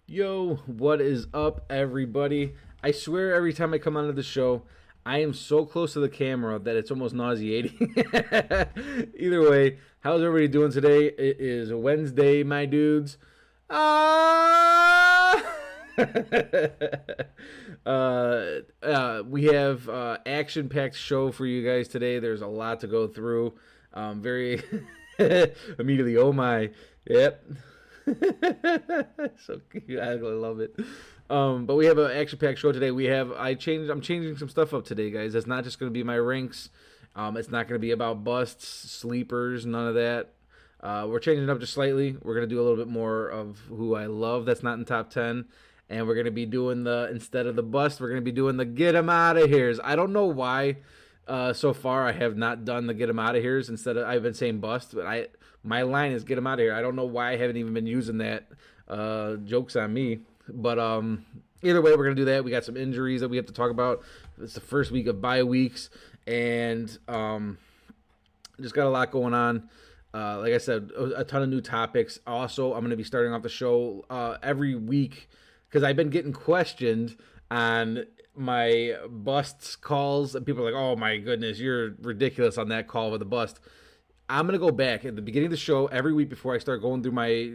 Yo, what is up, everybody? I swear every time I come onto the show, I am so close to the camera that it's almost nauseating. Either way, how's everybody doing today? It is Wednesday, my dudes. Ah! We have action-packed show for you guys today. There's a lot to go through. Very immediately. Oh my! Yep. So cute. I love it. But we have an action-packed show today. I'm changing some stuff up today, guys. It's not just going to be my ranks. It's not going to be about busts, sleepers, none of that. We're changing it up just slightly. We're going to do a little bit more of who I love that's not in top 10. And we're going to be doing instead of the bust, we're going to be doing the get 'em out of here's. I don't know why so far I have not done the get 'em out of here's. Instead of, I've been saying bust, but my line is get 'em out of here. I don't know why I haven't even been using that. Joke's on me. But either way, we're going to do that. We got some injuries that we have to talk about. It's the first week of bye weeks. And just got a lot going on. Like I said, a ton of new topics. Also, I'm going to be starting off the show every week because I've been getting questioned on my busts calls. And people are like, oh my goodness, you're ridiculous on that call with a bust. I'm going to go back at the beginning of the show every week before I start going through my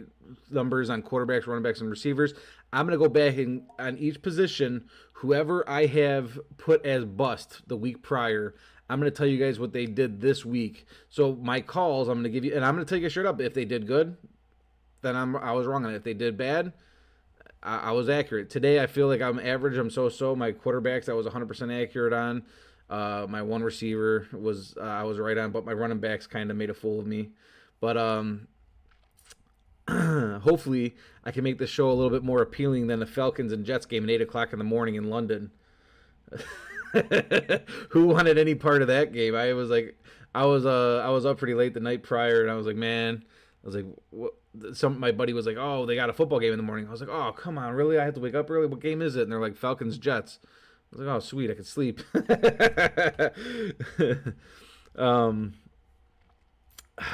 numbers on quarterbacks, running backs, and receivers. I'm going to go back and on each position, whoever I have put as bust the week prior, I'm going to tell you guys what they did this week. So my calls, I'm going to give you, and I'm going to tell you guys straight up, if they did good, then I was wrong on it. If they did bad, I was accurate. Today, I feel like I'm average. I'm so-so. My quarterbacks, I was 100% accurate on. My one receiver was I was right on, but my running backs kind of made a fool of me. But hopefully, I can make the show a little bit more appealing than the Falcons and Jets game at 8 o'clock in the morning in London. Who wanted any part of that game? I was up pretty late the night prior, and I was like, man, what? My buddy was like, oh, they got a football game in the morning. I was like, oh, come on, really? I have to wake up early. What game is it? And they're like, Falcons Jets. I was like, oh, sweet, I could sleep.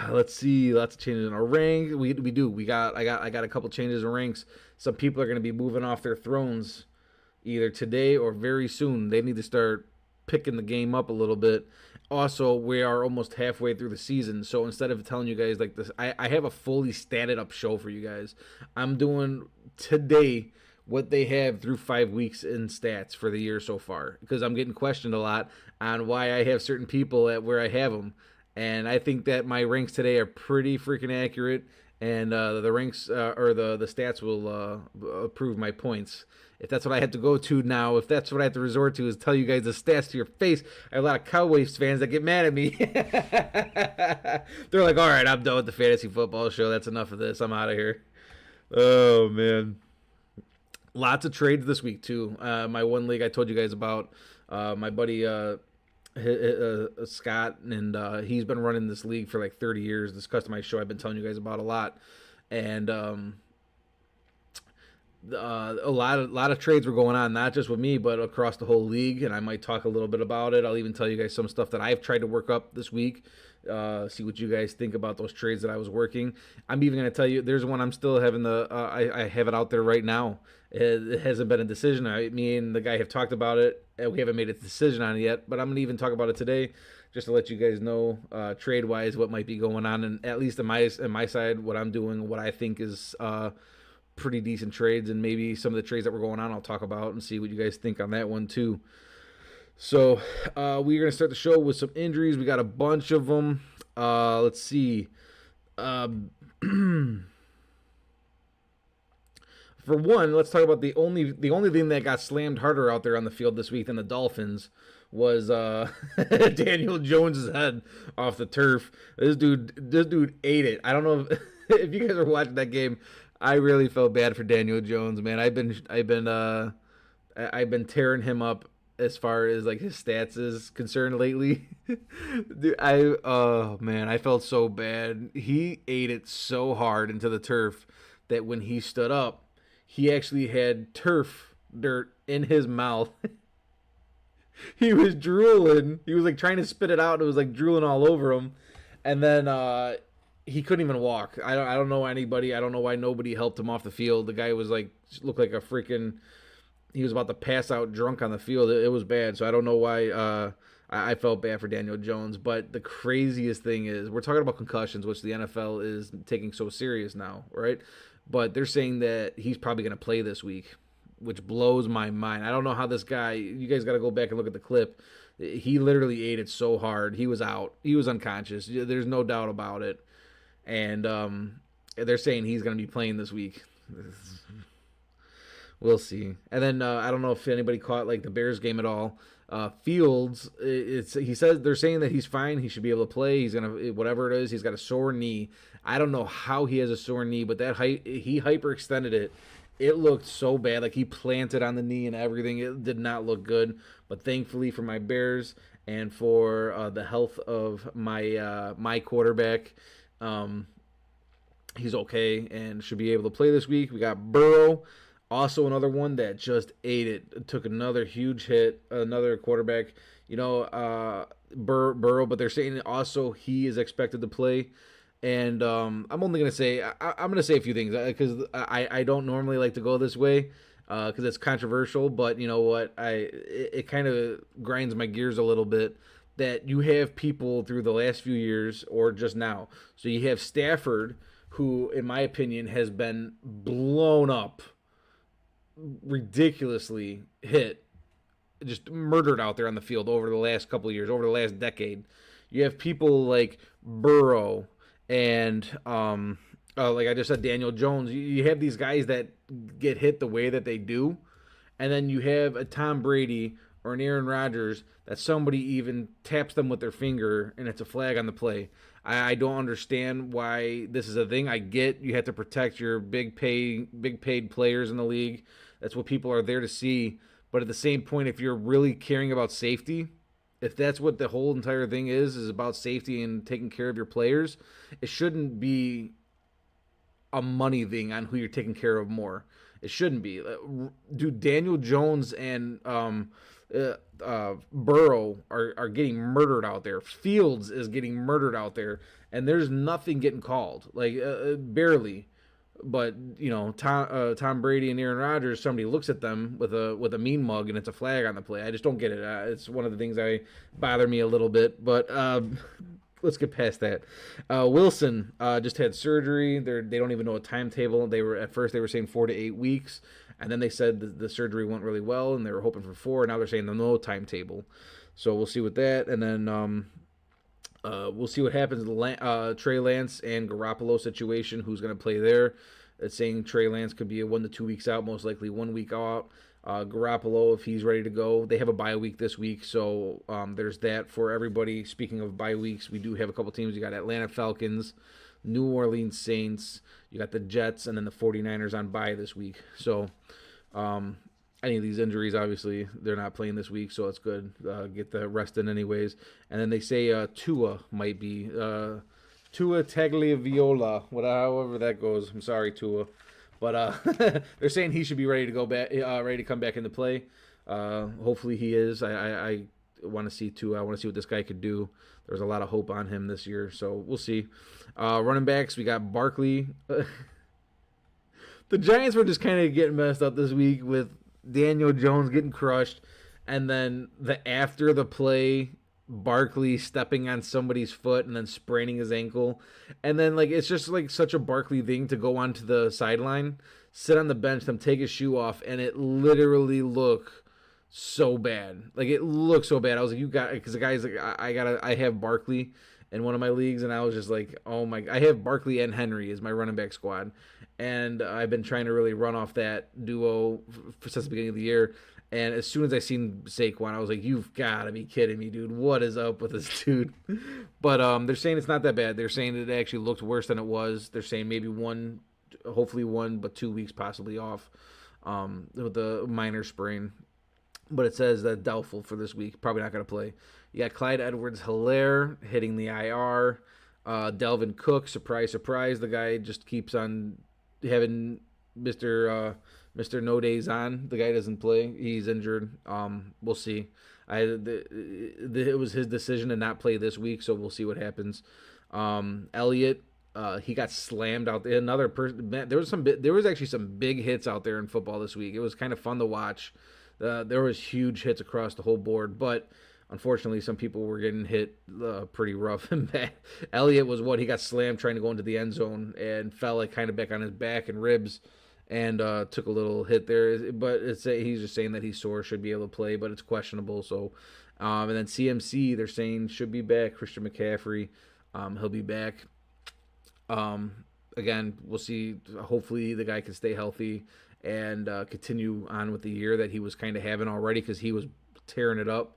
Let's see, lots of changes in our rank. I got a couple changes in ranks. Some people are going to be moving off their thrones either today or very soon. They need to start picking the game up a little bit. Also, we are almost halfway through the season, so instead of telling you guys like this, I have a fully statted up show for you guys. I'm doing today what they have through 5 weeks in stats for the year so far, because I'm getting questioned a lot on why I have certain people at where I have them, and I think that my ranks today are pretty freaking accurate, and the ranks or the stats will approve my points. If that's what I have to go to now, if that's what I have to resort to, is tell you guys the stats to your face. I have a lot of Cowboys fans that get mad at me. They're like, all right, I'm done with the fantasy football show. That's enough of this. I'm out of here. Oh, man. Lots of trades this week, too. My one league I told you guys about, my buddy Scott, and he's been running this league for like 30 years. This customized show I've been telling you guys about a lot. And a lot of trades were going on, not just with me, but across the whole league. And I might talk a little bit about it. I'll even tell you guys some stuff that I've tried to work up this week. See what you guys think about those trades that I was working. I'm even going to tell you, there's one I'm still having I have it out there right now. It hasn't been a decision. Me and the guy have talked about it. And we haven't made a decision on it yet, but I'm going to even talk about it today just to let you guys know trade-wise what might be going on. And at least on my side, what I'm doing, what I think is pretty decent trades, and maybe some of the trades that were going on I'll talk about and see what you guys think on that one too. So we're going to start the show with some injuries. We got a bunch of them. Let's see. For one, let's talk about the only thing that got slammed harder out there on the field this week than the Dolphins was Daniel Jones' head off the turf. This dude ate it. I don't know if you guys are watching that game. I really felt bad for Daniel Jones, man. I've been tearing him up as far as like his stats is concerned lately. Dude, oh man, I felt so bad. He ate it so hard into the turf that when he stood up, he actually had turf dirt in his mouth. He was drooling. He was like trying to spit it out, and it was like drooling all over him. And then he couldn't even walk. I don't know anybody. I don't know why nobody helped him off the field. The guy was like looked like a freaking. He was about to pass out drunk on the field. It was bad. So I don't know why. I felt bad for Daniel Jones. But the craziest thing is we're talking about concussions, which the NFL is taking so serious now, right? But they're saying that he's probably going to play this week, which blows my mind. I don't know how this guy. You guys got to go back and look at the clip. He literally ate it so hard. He was out. He was unconscious. There's no doubt about it. And they're saying he's going to be playing this week. We'll see. And then I don't know if anybody caught like the Bears game at all. Fields, he says they're saying that he's fine. He should be able to play. He's gonna whatever it is. He's got a sore knee. I don't know how he has a sore knee, but he hyperextended it. It looked so bad. Like he planted on the knee and everything. It did not look good. But thankfully for my Bears and for the health of my quarterback, he's okay and should be able to play this week. We got Burrow. Also, another one that just ate it. Took another huge hit. Another quarterback, Burrow. But they're saying also he is expected to play. And I'm only gonna say I'm gonna say a few things because I don't normally like to go this way because it's controversial. But you know what? It kind of grinds my gears a little bit that you have people through the last few years or just now. So you have Stafford, who, in my opinion, has been blown up, ridiculously hit, just murdered out there on the field over the last couple of years, over the last decade. You have people like Burrow and like I just said, Daniel Jones. You have these guys that get hit the way that they do, and then you have a Tom Brady or an Aaron Rodgers that somebody even taps them with their finger and it's a flag on the play. I don't understand why this is a thing. I get you have to protect your big paid players in the league. That's what people are there to see. But at the same point, if you're really caring about safety, if that's what the whole entire thing is about safety and taking care of your players, it shouldn't be a money thing on who you're taking care of more. It shouldn't be. Dude, Daniel Jones and Burrow are getting murdered out there. Fields is getting murdered out there, and there's nothing getting called, like barely. But Tom Brady and Aaron Rodgers, somebody looks at them with a mean mug, and it's a flag on the play. I just don't get it. It's one of the things that bother me a little bit. But let's get past that. Wilson just had surgery. They don't even know a timetable. At first they were saying 4 to 8 weeks. And then they said the surgery went really well, and they were hoping for 4. Now they're saying no timetable. So we'll see with that. And then we'll see what happens. Trey Lance and Garoppolo situation. Who's going to play there? It's saying Trey Lance could be a 1 to 2 weeks out, most likely 1 week out. Garoppolo, if he's ready to go. They have a bye week this week, so there's that for everybody. Speaking of bye weeks, we do have a couple teams. You got Atlanta Falcons, New Orleans Saints, you got the Jets, and then the 49ers on bye this week. So any of these injuries, obviously, they're not playing this week, so it's good. Get the rest in anyways. And then they say Tua might be. Tua Tagliaviola, however that goes. I'm sorry, Tua. But they're saying he should be ready to go back, ready to come back into play. Hopefully he is. I want to see Tua. I want to see what this guy could do. There's a lot of hope on him this year, so we'll see. Running backs, we got Barkley. The Giants were just kind of getting messed up this week with Daniel Jones getting crushed, and then after the play, Barkley stepping on somebody's foot and then spraining his ankle. And then it's just like such a Barkley thing to go onto the sideline, sit on the bench, them take his shoe off, and it literally looked so bad. Like it looked so bad. I was like, you got, because the guy's like, I have Barkley in one of my leagues, and I was just like, oh my, I have Barkley and Henry as my running back squad, and I've been trying to really run off that duo since the beginning of the year. And as soon as I seen Saquon, I was like, you've got to be kidding me, dude. What is up with this dude? But they're saying it's not that bad. They're saying it actually looked worse than it was. They're saying maybe hopefully 1, but 2 weeks possibly off with the minor sprain. But it says that doubtful for this week. Probably not going to play. You got Clyde Edwards-Helaire hitting the IR. Delvin Cook, surprise, surprise. The guy just keeps on having Mr. No Days On. The guy doesn't play. He's injured. We'll see. It was his decision to not play this week, so we'll see what happens. Elliott, he got slammed out there. Another person, there was actually some big hits out there in football this week. It was kind of fun to watch. There was huge hits across the whole board, but unfortunately, some people were getting hit pretty rough and bad. Elliott was he got slammed trying to go into the end zone and fell like kind of back on his back and ribs, and took a little hit there. But he's just saying that he's sore, should be able to play, but it's questionable. So, and then CMC, they're saying should be back. Christian McCaffrey, he'll be back. Again, we'll see. Hopefully, the guy can stay healthy and continue on with the year that he was kind of having already, because he was tearing it up.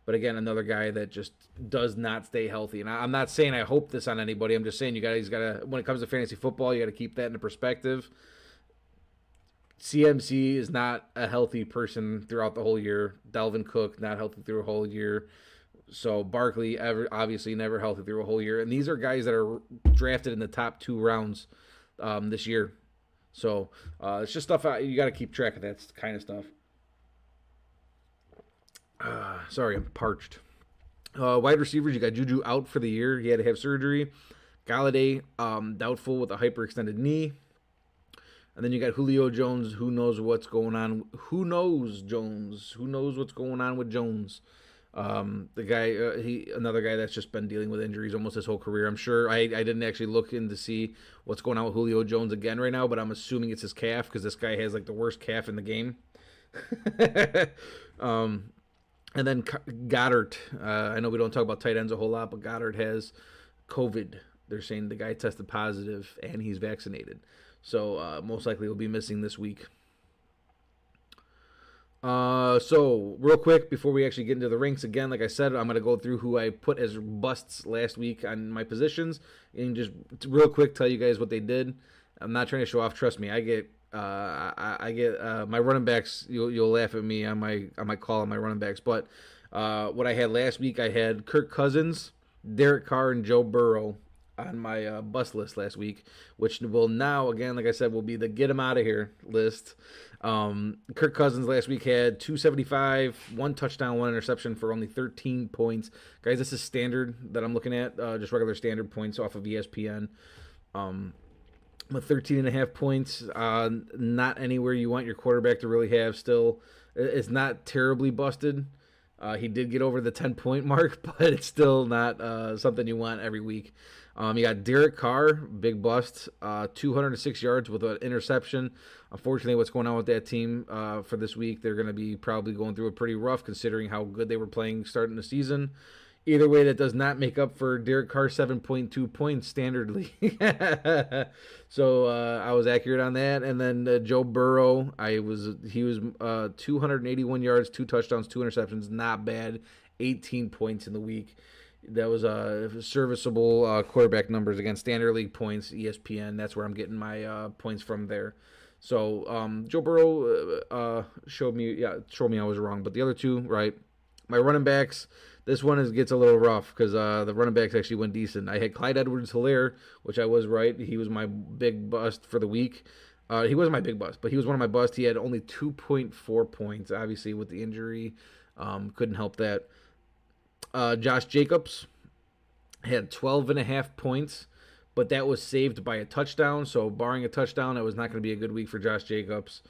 But again, another guy that just does not stay healthy. And I'm not saying I hope this on anybody. I'm just saying he's got to, when it comes to fantasy football, you got to keep that into perspective. CMC is not a healthy person throughout the whole year. Dalvin Cook, not healthy through a whole year. So Barkley, obviously never healthy through a whole year. And these are guys that are drafted in the top 2 rounds this year. So it's just stuff you got to keep track of that kind of stuff. Sorry, I'm parched. Wide receivers, you got Juju out for the year. He had to have surgery. Galladay, doubtful with a hyperextended knee. And then you got Julio Jones. Who knows what's going on? Who knows Jones? Who knows what's going on with Jones? The guy, another guy that's just been dealing with injuries almost his whole career. I'm sure I didn't actually look in to see what's going on with Julio Jones again right now, but I'm assuming it's his calf, because this guy has like the worst calf in the game. And then Goddard. I know we don't talk about tight ends a whole lot, but Goddard has COVID. They're saying the guy tested positive and he's vaccinated. So most likely he'll be missing this week. So real quick, before we actually get into the ranks, again, like I said, I'm going to go through who I put as busts last week on my positions, and just real quick tell you guys what they did. I'm not trying to show off. Trust me, I get my running backs. You'll laugh at me on my call on my running backs, but what I had last week, I had Kirk Cousins, Derek Carr, and Joe Burrow on my bust list last week, which will now, again, like I said, will be the get him out of here list. Kirk Cousins last week had 275, 1 touchdown, 1 interception for only 13 points. Guys, this is standard that I'm looking at, just regular standard points off of ESPN. With 13.5 points, not anywhere you want your quarterback to really have still. It's not terribly busted. He did get over the 10-point mark, but it's still not something you want every week. You got Derek Carr, big bust, 206 yards with an interception. Unfortunately, what's going on with that team for this week, they're going to be probably going through it pretty rough considering how good they were playing starting the season. Either way, that does not make up for Derek Carr 7.2 points standardly. So I was accurate on that. And then Joe Burrow, he was 281 yards, 2 touchdowns, 2 interceptions. Not bad. 18 points in the week. That was serviceable quarterback numbers. Again, standard league points, ESPN. That's where I'm getting my points from there. So Joe Burrow showed me I was wrong. But the other two, right? My running backs. This one gets a little rough because the running backs actually went decent. I had Clyde Edwards-Helaire, which I was right. He was my big bust for the week. He wasn't my big bust, but he was one of my busts. He had only 2.4 points. Obviously, with the injury, couldn't help that. Josh Jacobs had 12.5 points, but that was saved by a touchdown. So, barring a touchdown, it was not going to be a good week for Josh Jacobs.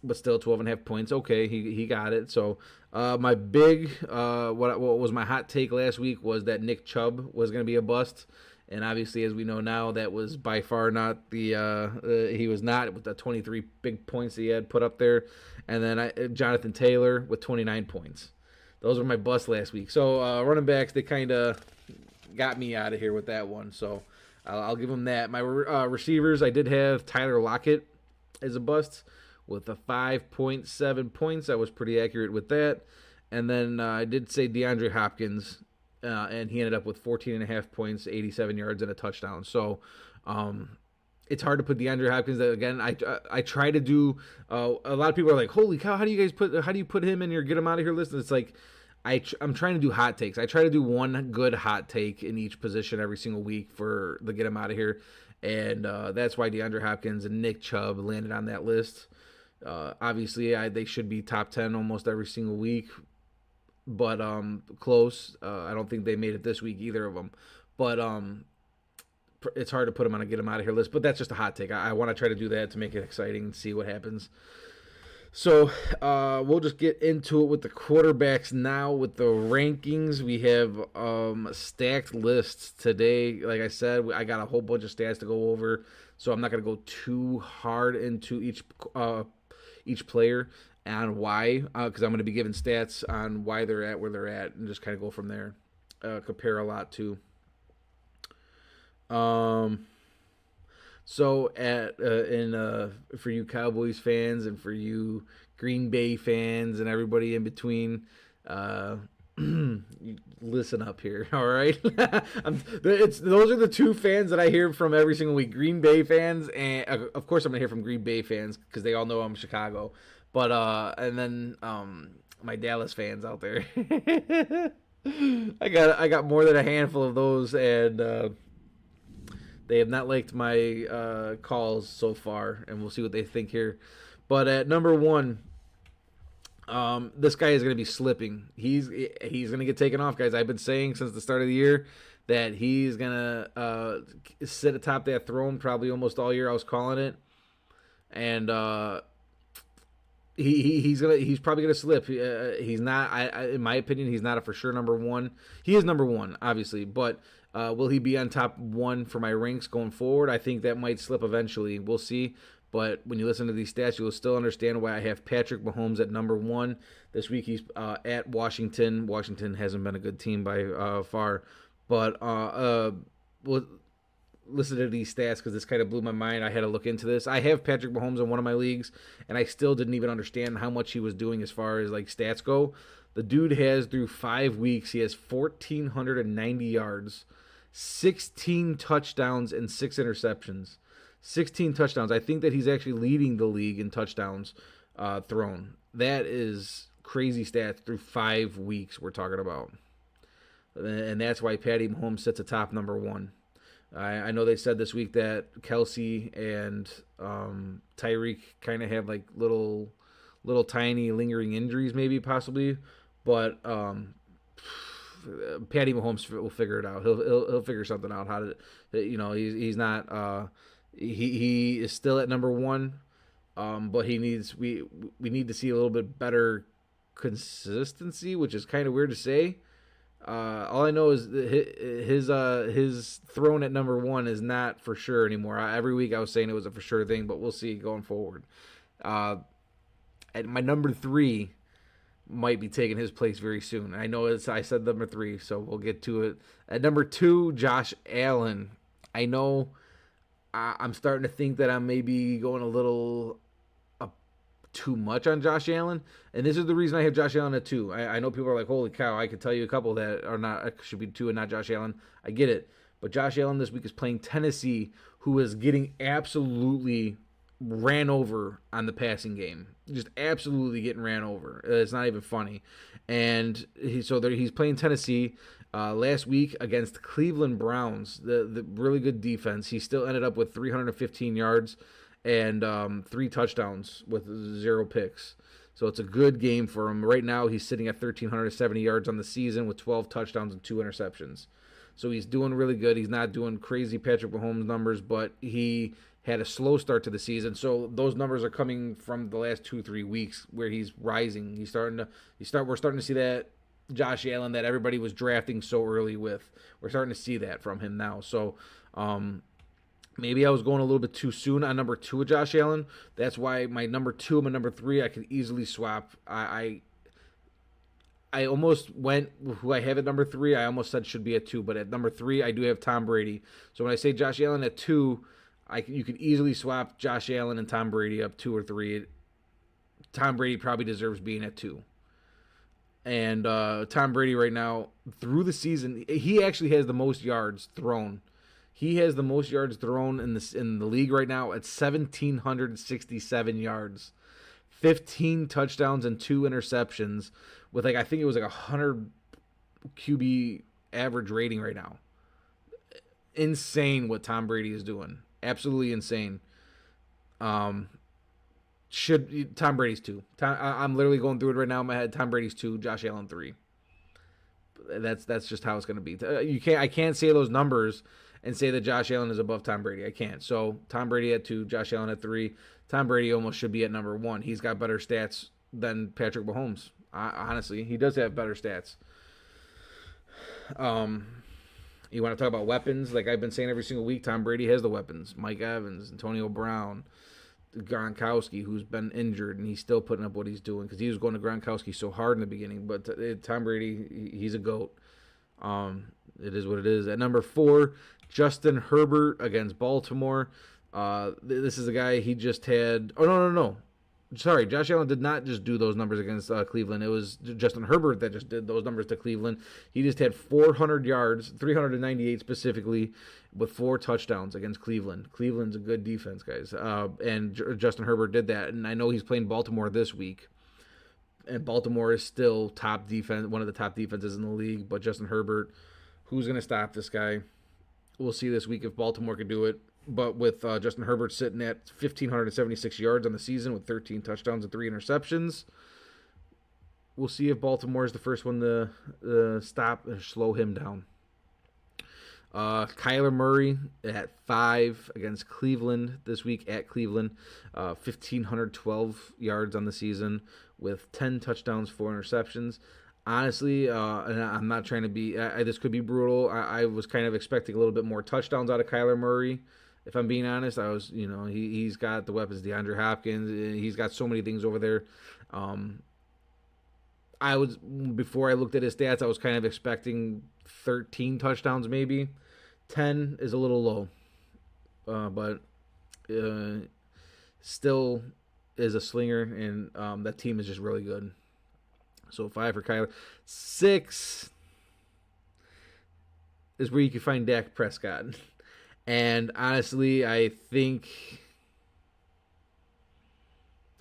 But still 12.5 points. Okay, he got it. So my big, what was my hot take last week was that Nick Chubb was going to be a bust. And obviously, as we know now, that was by far not he was not with the 23 big points that he had put up there. And then Jonathan Taylor with 29 points. Those were my busts last week. So running backs, they kind of got me out of here with that one. So I'll give them that. My receivers, I did have Tyler Lockett as a bust with a 5.7 points. I was pretty accurate with that. And then I did say DeAndre Hopkins, and he ended up with 14.5 points, 87 yards, and a touchdown. So it's hard to put DeAndre Hopkins. Again, I try to do. A lot of people are like, "Holy cow! How do you put him in your get him out of here list?" And it's like I'm trying to do hot takes. I try to do one good hot take in each position every single week for the get him out of here, and that's why DeAndre Hopkins and Nick Chubb landed on that list. Obviously, they should be top 10 almost every single week, but close. I don't think they made it this week, either of them. But it's hard to put him on a get him out of here list. But that's just a hot take. I want to try to do that to make it exciting and see what happens. So we'll just get into it with the quarterbacks now. With the rankings, we have stacked lists today. Like I said, I got a whole bunch of stats to go over, so I'm not going to go too hard into each player and why, because I'm going to be giving stats on why they're at where they're at, and just kind of go from there. Compare a lot too. So for you Cowboys fans and for you Green Bay fans and everybody in between, listen up here, all right? Those are the two fans that I hear from every single week: Green Bay fans, and of course I'm gonna hear from Green Bay fans because they all know I'm Chicago. But and then my Dallas fans out there. I got more than a handful of those, and they have not liked my calls so far, and we'll see what they think here. But at number one, this guy is going to be slipping. He's going to get taken off, guys. I've been saying since the start of the year that he's going to sit atop that throne probably almost all year. I was calling it, and he's probably gonna slip. He's not. In my opinion, he's not a for sure number one. He is number one, obviously, but will he be on top one for my ranks going forward? I think that might slip eventually. We'll see. But when you listen to these stats, you'll still understand why I have Patrick Mahomes at number one. This week he's at Washington. Washington hasn't been a good team by far, but we'll listen to these stats because this kind of blew my mind. I had to look into this. I have Patrick Mahomes in one of my leagues, and I still didn't even understand how much he was doing as far as like stats go. The dude has, through 5 weeks, he has 1,490 yards, 16 touchdowns, and 6 interceptions. 16 touchdowns. I think that he's actually leading the league in touchdowns thrown. That is crazy stats through 5 weeks we're talking about. And that's why Patty Mahomes sits atop number one. I know they said this week that Kelsey and Tyreek kind of have like little tiny lingering injuries, maybe possibly, but Patty Mahomes will figure it out. He'll figure something out. How to, he's not. He is still at number one, but we need to see a little bit better consistency, which is kind of weird to say. All I know is his throne at number one is not for sure anymore. Every week I was saying it was a for sure thing, but we'll see going forward. At my number 3 might be taking his place very soon. I know I said number 3, so we'll get to it. At number 2, Josh Allen. I know I'm starting to think that I'm maybe going a little too much on Josh Allen, and this is the reason I have Josh Allen at 2. I know people are like, holy cow, I could tell you a couple that are not should be 2 and not Josh Allen. I get it, but Josh Allen this week is playing Tennessee, who is getting absolutely ran over on the passing game, just absolutely getting ran over. It's not even funny. And he's playing Tennessee. Last week against the Cleveland Browns, the really good defense, he still ended up with 315 yards and 3 touchdowns with 0 picks. So it's a good game for him. Right now he's sitting at 1,370 yards on the season with 12 touchdowns and 2 interceptions. So he's doing really good. He's not doing crazy Patrick Mahomes numbers, but he had a slow start to the season. So those numbers are coming from the last 2-3 weeks where he's rising. We're starting to see that Josh Allen that everybody was drafting so early with. We're starting to see that from him now. So maybe I was going a little bit too soon on number 2 with Josh Allen. That's why my number 2 and my number 3 I could easily swap. I almost went who I have at number 3. I almost said should be at 2, but at number 3 I do have Tom Brady. So when I say Josh Allen at 2, you could easily swap Josh Allen and Tom Brady up 2 or 3. Tom Brady probably deserves being at 2. And Tom Brady right now through the season, he actually has the most yards thrown. He has the most yards thrown in the league right now at 1,767 yards, 15 touchdowns and 2 interceptions with I think it was 100 QB average rating right now. Insane what Tom Brady is doing. Absolutely insane. Tom Brady's 2. I'm literally going through it right now in my head. Tom Brady's 2, Josh Allen 3. That's just how it's going to be. I can't say those numbers and say that Josh Allen is above Tom Brady. I can't. So Tom Brady at 2, Josh Allen at 3. Tom Brady almost should be at number 1. He's got better stats than Patrick Mahomes. Honestly, he does have better stats. You want to talk about weapons? Like I've been saying every single week, Tom Brady has the weapons. Mike Evans, Antonio Brown, Gronkowski, who's been injured, and he's still putting up what he's doing because he was going to Gronkowski so hard in the beginning. But Tom Brady, he's a GOAT. It is what it is. At number 4, Justin Herbert against Baltimore. This is a guy he just had. Oh, no. Sorry, Josh Allen did not just do those numbers against Cleveland. It was Justin Herbert that just did those numbers to Cleveland. He just had 400 yards, 398 specifically, with 4 touchdowns against Cleveland. Cleveland's a good defense, guys. And Justin Herbert did that. And I know he's playing Baltimore this week. And Baltimore is still top defense, one of the top defenses in the league. But Justin Herbert, who's going to stop this guy? We'll see this week if Baltimore can do it. But with Justin Herbert sitting at 1,576 yards on the season with 13 touchdowns and 3 interceptions, we'll see if Baltimore is the first one to stop and slow him down. Kyler Murray at 5 against Cleveland this week at Cleveland. 1,512 yards on the season with 10 touchdowns, 4 interceptions. Honestly, and I'm not trying to be, this could be brutal. I was kind of expecting a little bit more touchdowns out of Kyler Murray. If I'm being honest, I was, he's got the weapons, DeAndre Hopkins. He's got so many things over there. Before I looked at his stats, I was kind of expecting 13 touchdowns maybe. 10 is a little low. But still is a slinger, and that team is just really good. So 5 for Kyler. 6 is where you can find Dak Prescott. And honestly, I think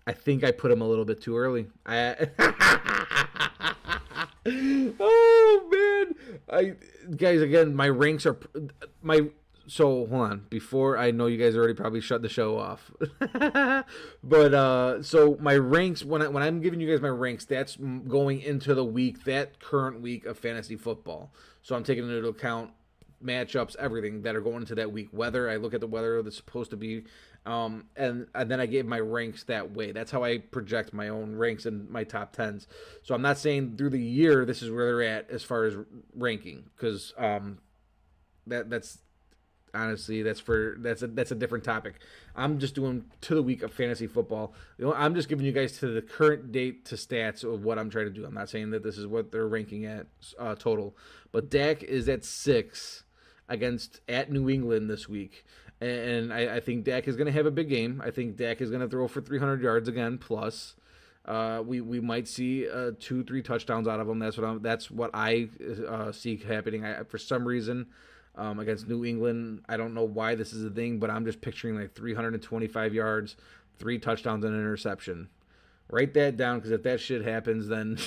I put him a little bit too early. Oh man, guys, again, my ranks are So hold on, before I know you guys already probably shut the show off, but so my ranks when I'm giving you guys my ranks, that's going into the week, that current week of fantasy football. So I'm taking into account matchups, everything that are going into that week. Weather, I look at the weather that's supposed to be, and then I gave my ranks that way. That's how I project my own ranks and my top tens. So I'm not saying through the year this is where they're at as far as ranking, because that's honestly that's a different topic. I'm just doing to the week of fantasy football. I'm just giving you guys to the current date to stats of what I'm trying to do. I'm not saying that this is what they're ranking at total, but Dak is at 6 at New England this week. And I think Dak is going to have a big game. I think Dak is going to throw for 300 yards again, plus. We might see 2-3 touchdowns out of him. That's what I see happening. For some reason, against New England, I don't know why this is a thing, but I'm just picturing like 325 yards, 3 touchdowns, and an interception. Write that down, because if that shit happens, then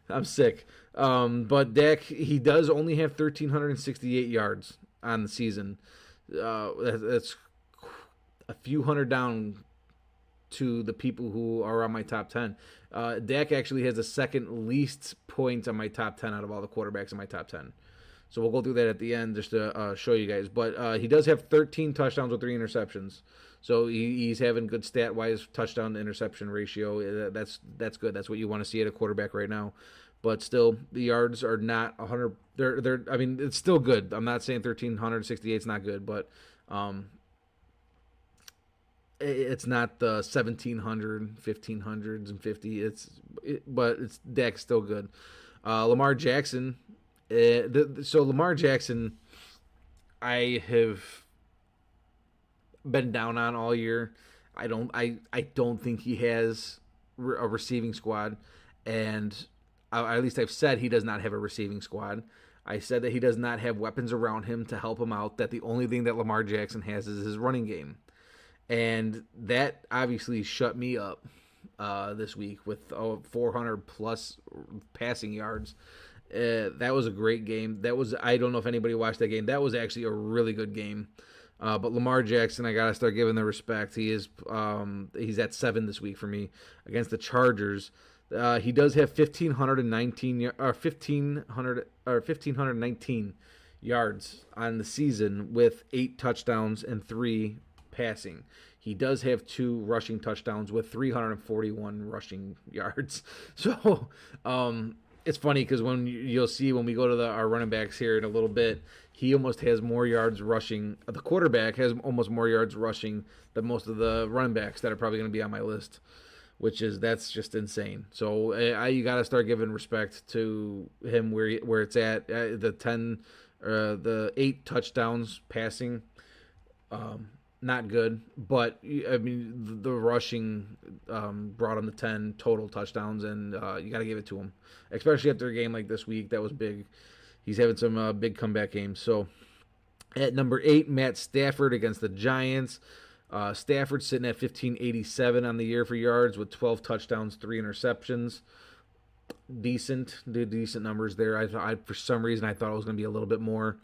I'm sick. But Dak, he does only have 1,368 yards on the season. That's a few hundred down to the people who are on my top 10. Dak actually has the second least points on my top 10 out of all the quarterbacks in my top 10. So we'll go through that at the end just to show you guys. But he does have 13 touchdowns with 3 interceptions. So he's having good stat-wise touchdown to interception ratio. That's good. That's what you want to see at a quarterback right now. But still, the yards are not 100. I mean, it's still good. I'm not saying 1,368 is not good, but it's not the 1,700, 1,500s, and 50. But Dak's still good. Lamar Jackson. So Lamar Jackson, I have been down on all year. I don't think he has a receiving squad, and at least I've said he does not have a receiving squad. I said that he does not have weapons around him to help him out, that the only thing that Lamar Jackson has is his running game. And that obviously shut me up this week with 400 plus passing yards. That was a great game. I don't know if anybody watched that game. That was actually a really good game. But Lamar Jackson, I gotta start giving the respect. He's at 7 this week for me against the Chargers. He does have 1,519 yards on the season with 8 touchdowns and 3 passing. He does have 2 rushing touchdowns with 341 rushing yards. So it's funny because when you'll see when we go to our running backs here in a little bit, he almost has more yards rushing. The quarterback has almost more yards rushing than most of the running backs that are probably going to be on my list, that's just insane. So you got to start giving respect to him where it's at. The 8 touchdowns passing, not good, but I mean the rushing brought him to 10 total touchdowns, and you got to give it to him, especially after a game like this week that was big. He's having some big comeback games. So at number 8, Matt Stafford against the Giants. Stafford sitting at 1587 on the year for yards with 12 touchdowns, 3 interceptions. Decent numbers there. I for some reason I thought it was going to be a little bit more,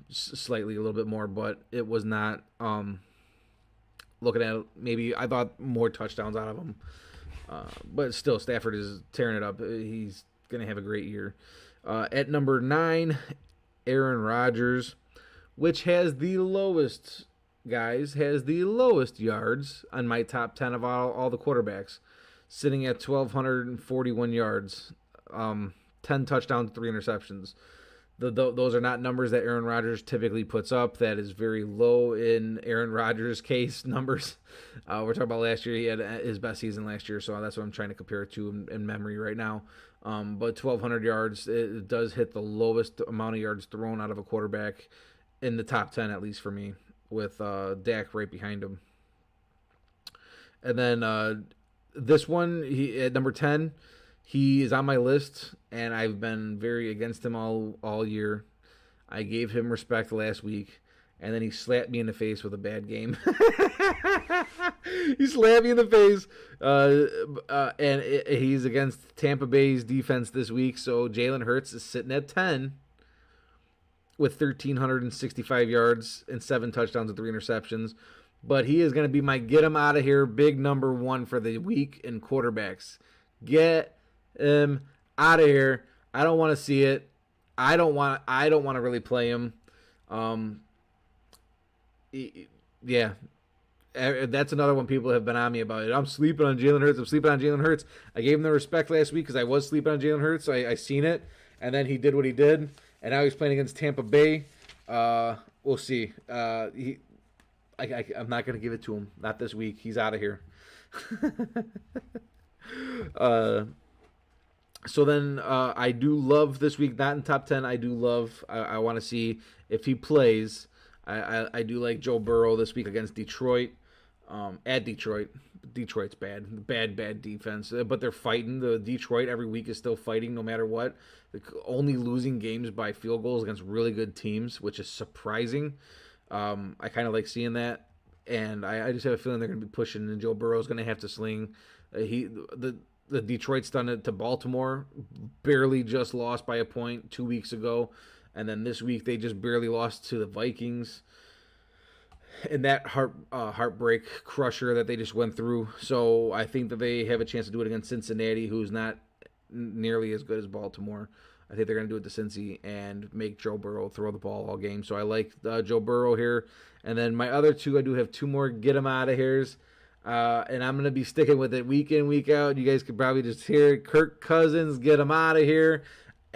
slightly a little bit more, but it was not. Looking at it, maybe I thought more touchdowns out of him, but still Stafford is tearing it up. He's going to have a great year. At number 9, Aaron Rodgers, which has the lowest yards on my top 10 of all the quarterbacks, sitting at 1,241 yards, 10 touchdowns, 3 interceptions. Those are not numbers that Aaron Rodgers typically puts up. That is very low in Aaron Rodgers' case numbers. We're talking about last year. He had his best season last year, so that's what I'm trying to compare it to in memory right now. But 1,200 yards, it does hit the lowest amount of yards thrown out of a quarterback in the top 10, at least for me, with Dak right behind him. And then this one, at number 10, he is on my list, and I've been very against him all year. I gave him respect last week, and then he slapped me in the face with a bad game. He slapped me in the face, and he's against Tampa Bay's defense this week, so Jalen Hurts is sitting at 10 with 1,365 yards and 7 touchdowns and 3 interceptions. But he is going to be my get him out of here big number 1 for the week in quarterbacks. Get him out of here. I don't want to see it. I don't want to really play him. Yeah. That's another one people have been on me about it. I'm sleeping on Jalen Hurts. I gave him the respect last week because I was sleeping on Jalen Hurts. So I seen it. And then he did what he did. And now he's playing against Tampa Bay. We'll see. I'm not going to give it to him. Not this week. He's out of here. So then I do love this week, not in top 10. I want to see if he plays. I do like Joe Burrow this week against Detroit. At Detroit. Detroit's bad defense, but they're fighting. The Detroit every week is still fighting no matter what. They're only losing games by field goals against really good teams, which is surprising. I kind of like seeing that, and I just have a feeling they're going to be pushing, and Joe Burrow's going to have to sling. The Detroit's done it to Baltimore, barely just lost by a point 2 weeks ago, and then this week they just barely lost to the Vikings. And that heartbreak crusher that they just went through. So I think that they have a chance to do it against Cincinnati, who's not nearly as good as Baltimore. I think they're going to do it to Cincy and make Joe Burrow throw the ball all game. So I like Joe Burrow here. And then my other 2, I do have 2 more get 'em out of here's. And I'm going to be sticking with it week in, week out. You guys could probably just hear it. Kirk Cousins, get him out of here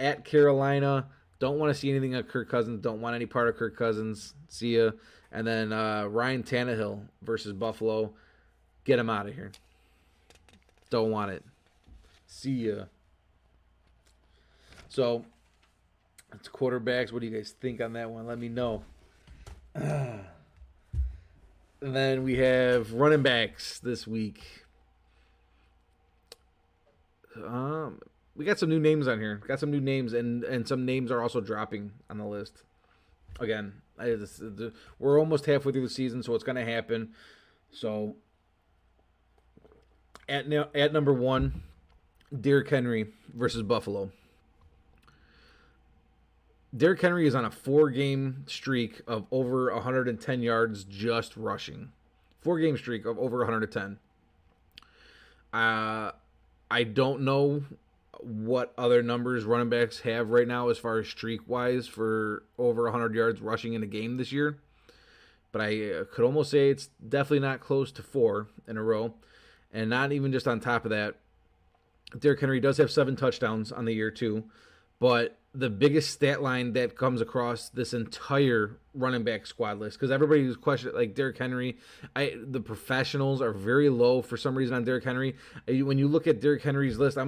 at Carolina. Don't want to see anything of Kirk Cousins. Don't want any part of Kirk Cousins. See ya. And then Ryan Tannehill versus Buffalo. Get him out of here. Don't want it. See ya. So, it's quarterbacks. What do you guys think on that one? Let me know. And then we have running backs this week. We got some new names on here. Got some new names, and some names are also dropping on the list. Again, we're almost halfway through the season, so it's going to happen. So, at number 1, Derrick Henry versus Buffalo. Derrick Henry is on a 4-game streak of over 110 yards just rushing. 4-game streak of over 110. I don't know what other numbers running backs have right now as far as streak wise for over 100 yards rushing in a game this year. But I could almost say it's definitely not close to 4 in a row. And not even just on top of that, Derrick Henry does have 7 touchdowns on the year too. But the biggest stat line that comes across this entire running back squad list, because everybody was questioning like Derrick Henry, the professionals are very low for some reason on Derrick Henry. When you look at Derrick Henry's list, I'm